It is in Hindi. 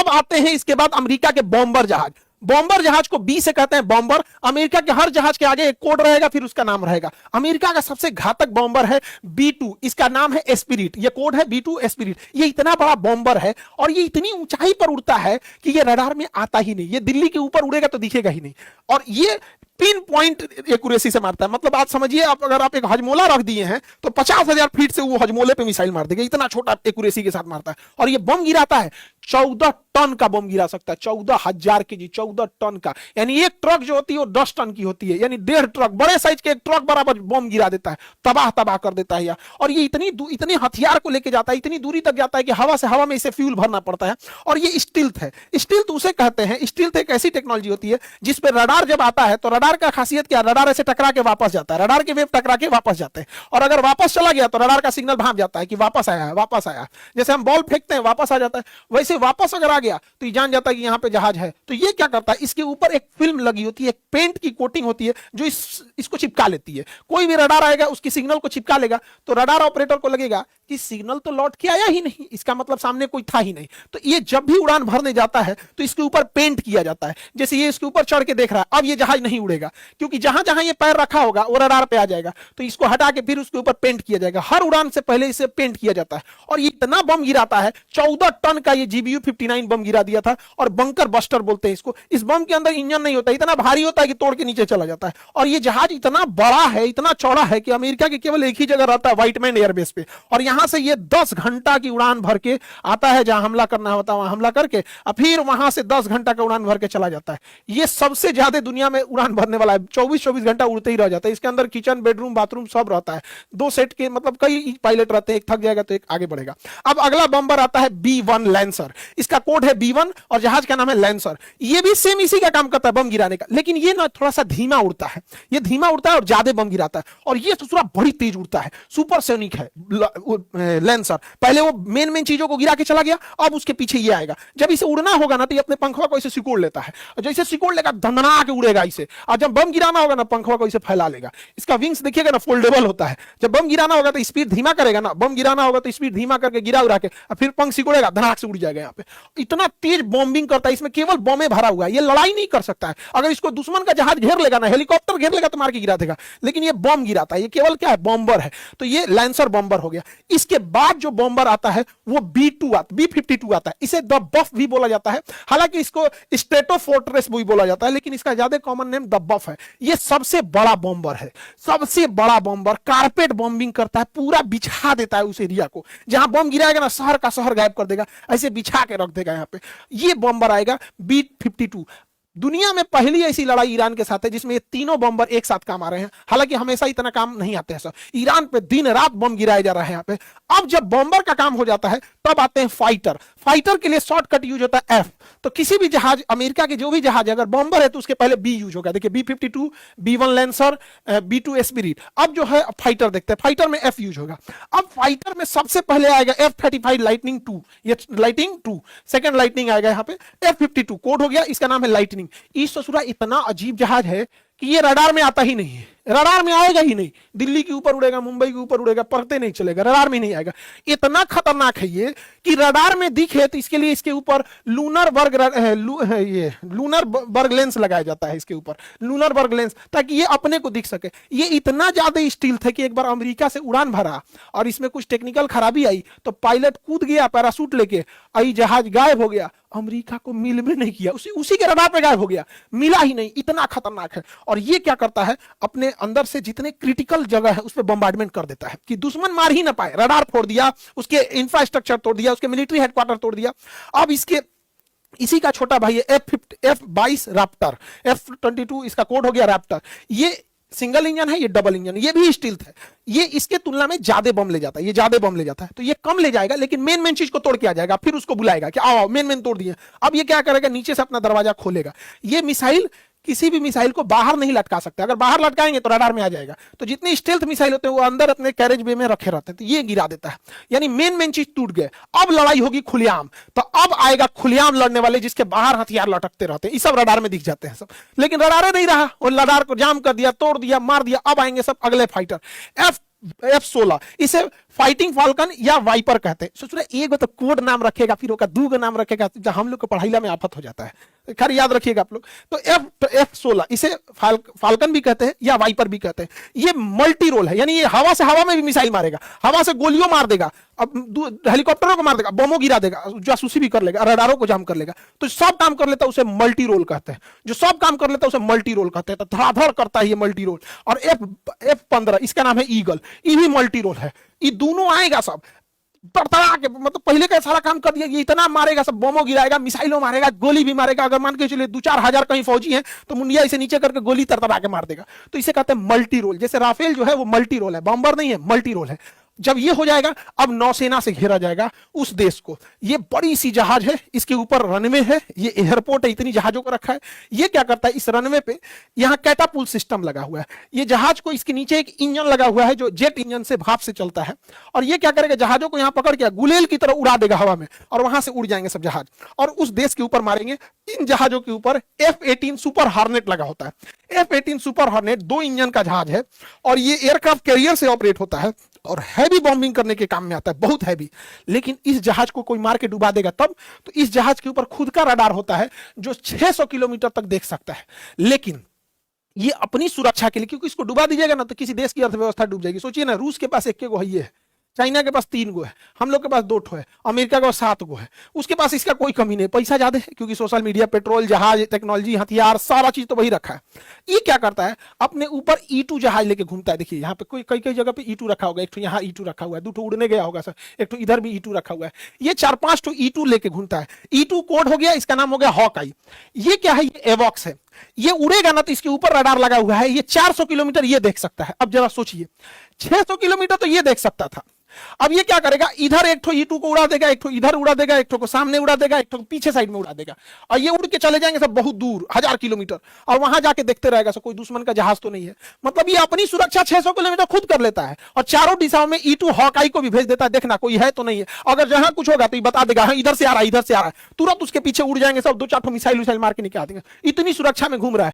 अब आते हैं इसके बाद अमेरिका के बॉम्बर जहाज। बॉम्बर जहाज को बी से कहते हैं बॉम्बर। अमेरिका के हर जहाज के आगे एक कोड रहेगा, फिर उसका नाम रहेगा। अमेरिका का सबसे घातक बॉम्बर है B2, इसका नाम है एस्पिरिट, ये कोड है B2 एस्पिरिट। ये इतना बड़ा बॉम्बर है और ये इतनी ऊंचाई पर उड़ता है कि ये रडार में आता ही नहीं। ये दिल्ली के ऊपर उड़ेगा तो दिखेगा ही नहीं, और ये पिन पॉइंट एक्यूरेसी से मारता है। मतलब आप समझिए, आप अगर आप एक हजमोला रख दिए हैं तो 50,000 फीट से वो हजमोले पे मिसाइल मार देगा, इतना छोटा एक्यूरेसी के साथ मारता है। और ये बम गिराता है 14 टन का बम गिरा सकता है, 14,000 केजी, 14 टन का। यानी एक ट्रक जो होती है वो 10 टन की होती है, यानी 1.5 ट्रक, बड़े साइज के एक ट्रक बराबर बम गिरा देता है, तबाह तबाह कर देता है। और ये इतने हथियार को लेके जाता है, इतनी दूरी तक जाता है कि हवा में इसे फ्यूल भरना पड़ता है। और ये स्टील्थ है। स्टील्थ उसे कहते हैं, स्टील्थ एक ऐसी टेक्नोलॉजी होती है जिसपे रडार जब आता है तो रडार का खासियत क्या, रडार ऐसे टकरा के वापस जाता है, रडार के वेव टकरा के वापस जाते हैं। और अगर वापस चला गया तो रडार का सिग्नल भाप जाता है कि वापस आया है, वापस आया। जैसे हम बॉल फेंकते हैं वापस आ जाता है, वैसे वापस अगर आ गया तो ये जान जाता है कि यहां पे जहाज है। तो ये क्या करता है, इसके ऊपर एक फिल्म लगी होती है, एक पेंट की कोटिंग होती है जो इसको चिपका लेती है। कोई भी रडार आएगा उसकी सिग्नल को चिपका लेगा, तो रडार ऑपरेटर को लगेगा कि सिग्नल तो लौट के आया ही नहीं, इसका मतलब सामने कोई था ही नहीं। तो ये जब भी उड़ान भरने जाता है तो इसके ऊपर पेंट किया जाता है। जैसे ये इसके ऊपर चढ़ के देख रहा है, अब ये जहाज नहीं उड़ेगा, क्योंकि जहां जहां ये पैर रखा होगा वो रडार पे आ जाएगा। तो इसको हटा के फिर उसके ऊपर पेंट किया जाएगा। हर उड़ान से पहले इसे पेंट किया जाता है। और ये इतना बम गिराता है, 14 टन का ये GBU-59 बम गिरा दिया था। और बंकर बस्टर बोलते हैं इसको। इस बम के अंदर इंजन नहीं होता, इतना भारी होता है कि तोड़ के नीचे चला जाता है। और ये जहाज इतना बड़ा है, इतना चौड़ा है कि अमेरिका के केवल एक ही जगह रहता है, व्हाइटमैन एयरबेस पे। और यहां से ये 10 घंटा की उड़ान भर के आता है, जहां हमला करना होता है वहां हमला करके, और फिर वहां से 10 घंटा का उड़ान भर के चला जाता है। ये सबसे ज्यादा दुनिया में उड़ान भरने वाला है, 24-24 घंटा उड़ते ही रह जाता है। इसके अंदर किचन, बेडरूम, बाथरूम सब रहता है। 2 सेट के, मतलब कई पायलट रहते हैं, एक थक जाएगा तो एक आगे बढ़ेगा। अब अगला बम्बर आता है B1 लैंसर। इसका कोड है B1 और जहाज का नाम है लैंसर। ये भी सेम इसी का काम करता है, बम गिराने का, लेकिन ये ना थोड़ा सा धीमा उड़ता है। ये धीमा उड़ता है और ज्यादा बम गिराता है। और ये दूसरा बड़ी तेज उड़ता है, सुपरसोनिक है लैंसर। पहले वो मेन चीजों को गिरा के चला गया, अब उसके पीछे ये आएगा। जब इसे उड़ना होगा ना तो ये अपने पंखवा को इसे सिकोड़ लेता है, और जैसे सिकोड़ लेगा धंधना के उड़ेगा इसे। और जब बम गिराना होगा ना पंखवा को इसे फैला लेगा। इसका विंग्स देखिएगा ना, फोल्डेबल होता है। जब बम गिराना होगा तो स्पीड धीमा करेगा ना, बम गिराना होगा तो स्पीड धीमा करके गिरा उड़ा के फिर पंख सिकोड़ेगा, धनाक से उड़ जाएगा। यहाँ पे इतना तेज बॉम्बिंग करता है, इसमें केवल बम भरा हुआ है, ये लड़ाई नहीं कर सकता है। अगर इसको दुश्मन का जहाज घेर लेगा ना, हेलीकॉप्टर घेर लेगा तो मार के गिरा देगा, लेकिन ये बम गिराता है। ये केवल क्या है, बॉम्बर है। तो ये लैंसर बॉम्बर हो गया। इसके बाद जो बॉम्बर आता है वो B52 आता है। इसे द बफ भी बोला जाता है, हालांकि इसको स्ट्रेटोफोर्ट्रेस भी बोला जाता है, लेकिन इसका ज्यादा कॉमन नेम द बफ है। ये सबसे बड़ा बॉम्बर है, सबसे बड़ा बॉम्बर। कारपेट बॉम्बिंग करता है, पूरा बिछा देता है उस एरिया को। जहां बम गिराएगा ना, शहर का शहर गायब कर देगा, ऐसे बिछा के रख देगा यहाँ पे। ये बॉम्बर आएगा B52। दुनिया में पहली ऐसी लड़ाई ईरान के साथ है जिसमें ये तीनों बम्बर एक साथ काम आ रहे हैं। हालांकि हमेशा इतना काम नहीं आते हैं सर, ईरान पे दिन रात बम गिराए जा रहे हैं यहाँ पे। अब जब बम्बर का काम हो जाता है तब आते हैं फाइटर। फाइटर के लिए शॉर्टकट यूज होता है F। तो किसी भी जहाज, अमेरिका के जो भी जहाज है, अगर बम्बर है तो उसके पहले B यूज होगा। देखिए B52, B1 lancer, B2 Spirit. अब जो है फाइटर देखते हैं, फाइटर में F यूज होगा। अब फाइटर में सबसे पहले आएगा F-35 लाइटनिंग 2, ये लाइटनिंग 2, सेकंड लाइटनिंग आएगा यहाँ पे। F-52 कोड हो गया, इसका नाम है लाइटनिंग। इस ससुरा इतना अजीब जहाज है कि ये रडार में आता ही नहीं है, रडार में आएगा ही नहीं। दिल्ली के ऊपर उड़ेगा, मुंबई के ऊपर उड़ेगा, पढ़ते नहीं चलेगा, रडार में नहीं आएगा। इतना खतरनाक है ये कि रडार में दिखे तो इसके लिए इसके ऊपर लूनर बर्ग लेंस लगाया जाता है। इसके ऊपर लूनर बर्ग लेंस, ताकि ये अपने को दिख सके। ये इतना ज्यादा स्टील्थ है कि एक बार अमेरिका से उड़ान भरा और इसमें कुछ टेक्निकल खराबी आई तो पायलट कूद गया पैराशूट लेके, आई जहाज गायब हो गया। अमेरिका को मिल भी नहीं किया, उसी के रडार पे गायब हो गया, मिला ही नहीं। इतना खतरनाक है। और ये क्या करता है, अपने अंदर से जितने क्रिटिकल जगह है उस पर बम्बार्डमेंट कर देता है कि दुश्मन मार ही ना पाए। रडार फोड़ दिया, उसके इंफ्रास्ट्रक्चर तोड़ दिया, उसके मिलिट्री हेडक्वार्टर तोड़ दिया। अब इसी का छोटा भाई है F-22 रैप्टर, F-22 इसका कोड हो गया रैप्टर। ये सिंगल इंजन है, ये डबल इंजन, ये भी स्टील्थ है। ये इसके तुलना में ज्यादा बम ले जाता है, ये ज्यादा बम ले जाता है। तो ये कम ले जाएगा, लेकिन मेन चीज को तोड़ के आ जाएगा। फिर उसको बुलाएगा कि आओ मेन तोड़ दिए। अब ये क्या करेगा, नीचे से अपना दरवाजा खोलेगा। ये मिसाइल किसी भी मिसाइल को बाहर नहीं लटका सकते, अगर बाहर लटकाएंगे तो रडार में आ जाएगा। तो जितने स्टेल्थ मिसाइल होते हैं वो अंदर अपने कैरेज वे में रखे रहते हैं, तो ये गिरा देता है। यानी मेन चीज टूट गए। अब लड़ाई होगी खुलेआम। तो अब आएगा खुलेआम लड़ने वाले, जिसके बाहर हथियार लटकते रहते हैं। ये सब रडार में दिख जाते हैं सब, लेकिन रडार नहीं रहा, वो रडार को जाम कर दिया, तोड़ दिया, मार दिया। अब आएंगे सब अगले फाइटर F-16। इसे फाइटिंग फाल्कन या वाइपर कहते हैं। सोच रहे एक तो कोड नाम रखेगा, फिर ओका दू नाम रखेगा, जब हम लोग को पढ़ाईला में आफत हो जाता है। खैर याद रखिएगा आप लोग। तो F-16 इसे फाल्कन भी कहते हैं या वाइपर भी कहते हैं। ये मल्टी रोल है, यानी ये हवा से हवा में भी मिसाइल मारेगा, हवा से गोलियों मार देगा, अब हेलीकॉप्टरों को मार देगा, बमों गिरा देगा, जासूसी भी कर लेगा, रडारों को जाम कर लेगा। तो सब काम कर लेता है उसे मल्टी रोल कहते हैं। जो सब काम कर लेता है उसे मल्टी रोल कहते हैं। तो धड़ाधड़ करता है ये मल्टी रोल। और F-15 इसका नाम है ईगल, ये भी मल्टी रोल है। ये दोनों आएगा सब तड़तड़ा के, मतलब पहले का सारा काम कर दिया, ये इतना मारेगा, सब बमों गिराएगा, मिसाइलों मारेगा, गोली भी मारेगा। अगर मान के चलिए 2-4 हजार कहीं फौजी हैं तो मुंडिया इसे नीचे करके गोली तड़तड़ा के मार देगा। तो इसे कहते हैं मल्टी रोल। जैसे राफेल जो है वो मल्टी रोल है, बॉम्बर नहीं है, मल्टी रोल है। जब ये हो जाएगा, अब नौसेना से घेरा जाएगा उस देश को। ये बड़ी सी जहाज है, इसके ऊपर रनवे है, ये एयरपोर्ट है, इतनी जहाजों को रखा है। ये क्या करता है, इस रनवे पे यहाँ कैटापुल्ट सिस्टम लगा हुआ है। ये जहाज को, इसके नीचे एक इंजन लगा हुआ है जो जेट इंजन से, भाप से चलता है। और ये क्या करेगा, जहाजों को यहाँ पकड़ के गुलेल की तरह उड़ा देगा हवा में, और वहां से उड़ जाएंगे सब जहाज और उस देश के ऊपर मारेंगे। इन जहाजों के ऊपर F-18 सुपर हॉर्नेट लगा होता है। F-18 सुपर हॉर्नेट 2 इंजन का जहाज है और ये एयरक्राफ्ट कैरियर से ऑपरेट होता है और हैवी बॉम्बिंग करने के काम में आता है, बहुत हैवी। लेकिन इस जहाज को कोई मार के डुबा देगा तब। तो इस जहाज के ऊपर खुद का रडार होता है जो 600 किलोमीटर तक देख सकता है। लेकिन ये अपनी सुरक्षा के लिए, क्योंकि इसको डुबा दीजिएगा ना तो किसी देश की अर्थव्यवस्था डूब जाएगी। सोचिए ना, रूस के पास 1 गो है, चाइना के पास 3 गो है, हम लोग के पास 2 ठो है, अमेरिका के पास 7 गो है। उसके पास इसका कोई कमी नहीं, पैसा ज्यादा है क्योंकि सोशल मीडिया, पेट्रोल, जहाज, टेक्नोलॉजी, हथियार, सारा चीज तो वही रखा है। ये क्या करता है, अपने ऊपर E-2 जहाज लेके घूमता है। देखिए यहाँ पे कोई कई जगह पे E-2 रखा होगा, एक तो यहाँ E-2 रखा हुआ है, 2 ठो उड़ने गया होगा सर, एक तो इधर भी E-2 रखा हुआ है। ये 4-5 ठो E-2 लेके घूमता है। E-2 कोड हो गया, इसका नाम हो गया हॉकाई। ये क्या है, ये एवॉक्स है। ये उड़ेगा ना तो इसके ऊपर रडार लगा हुआ है, ये 400 किलोमीटर ये देख सकता है। अब जरा सोचिए, 600 किलोमीटर तो ये देख सकता था, अब ये क्या करेगा, इधर एक ठो E-2 को उड़ा देगा, एक ठो इधर उड़ा देगा, एक ठो को सामने उड़ा देगा, एक ठो को पीछे साइड में उड़ा देगा, और ये उड़ के चले जाएंगे सब बहुत दूर, 1000 किलोमीटर, और वहां जाके देखते रहेगा सब कोई दुश्मन का जहाज तो नहीं है। मतलब ये अपनी सुरक्षा 600 किलोमीटर खुद कर लेता है और चारों दिशाओं में E-2 हॉकाई को भी भेज देता है, देखना कोई है तो नहीं है। अगर जहां कुछ होगा तो ये बता देगा, हाँ इधर से आ रहा है, इधर से आ रहा है, तुरंत उसके पीछे उड़ जाएंगे सब, 2-4 ठो मिसाइल मार के निकाल देंगे। इतनी सुरक्षा में घूम रहा है।